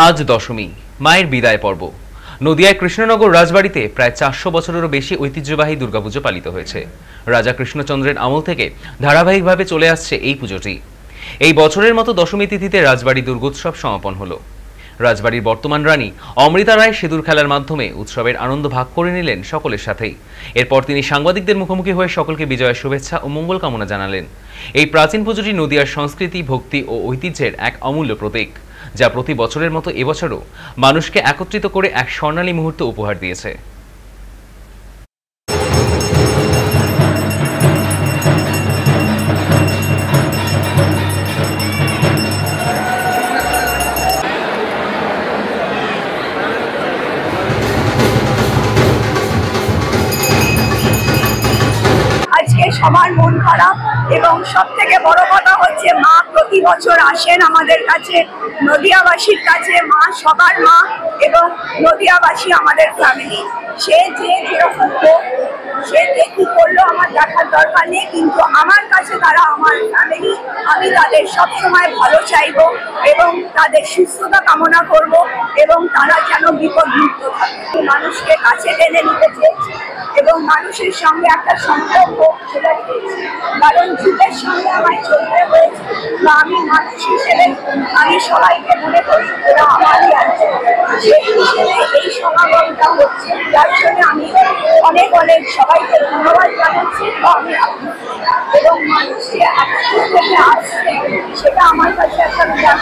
আজ দশমী, মায়ের বিদায় পর্ব। নদিয়ায় কৃষ্ণনগর রাজবাড়িতে প্রায় ৪০০ বছরেরও বেশি ঐতিহ্যবাহী দুর্গাপুজো পালিত হয়েছে। রাজা কৃষ্ণচন্দ্রের আমল থেকে ধারাবাহিকভাবে চলে আসছে এই পুজোটি। এই বছরের মতো দশমী তিথিতে রাজবাড়ি দুর্গোৎসব সমাপন হলো। রাজবাড়ির বর্তমান রানী অমৃতা রায় সিঁদুর খেলার মাধ্যমে উৎসবের আনন্দ ভাগ করে নিলেন সকলের সাথেই। এরপর তিনি সাংবাদিকদের মুখোমুখি হয়ে সকলকে বিজয়ের শুভেচ্ছা ও মঙ্গল কামনা জানালেন। এই প্রাচীন পুজোটি নদিয়ার সংস্কৃতি, ভক্তি ও ঐতিহ্যের এক অমূল্য প্রতীক, যা প্রতি বছরের মতো এবছরও মানুষকে একত্রিত করে এক স্বর্ণালী মুহূর্ত উপহার দিয়েছে। সবার মন খারাপ এবং সব থেকে বড় কথা হচ্ছে মা প্রতি বছর আসেন আমাদের কাছে, নদিয়াবাসীর কাছে। মা সবার মা এবং নদিয়াবাসী আমাদের ফ্যামিলি। সে যে যেরকম হোক, সে কি করলো আমার দেখার দরকার নেই, কিন্তু আমার কাছে তারা আমার ফ্যামিলি। আমি তাদের সবসময় ভালো চাইবো এবং তাদের সুস্থতা কামনা করব এবং তারা যেন বিপদমুক্ত থাকে। মানুষকে কাছে টেনে নিতে চেয়েছি এবং মানুষের সঙ্গে একটা সম্পর্ক সেটা পেয়েছি, কারণ যুগের সঙ্গে আমায় চলতে হয়েছে। বা আমি মানুষ হিসেবে আমি সবাইকে মনে করি এরা আমারই আছে, সেই হিসেবে এই সমাগমটা হচ্ছে। যার জন্য আমি অনেক অনেক সবাইকে ধন্যবাদ জানাচ্ছি। এবং মানুষ যে এত থেকে আসছে সেটা আমার কাছে একটা বিরাট।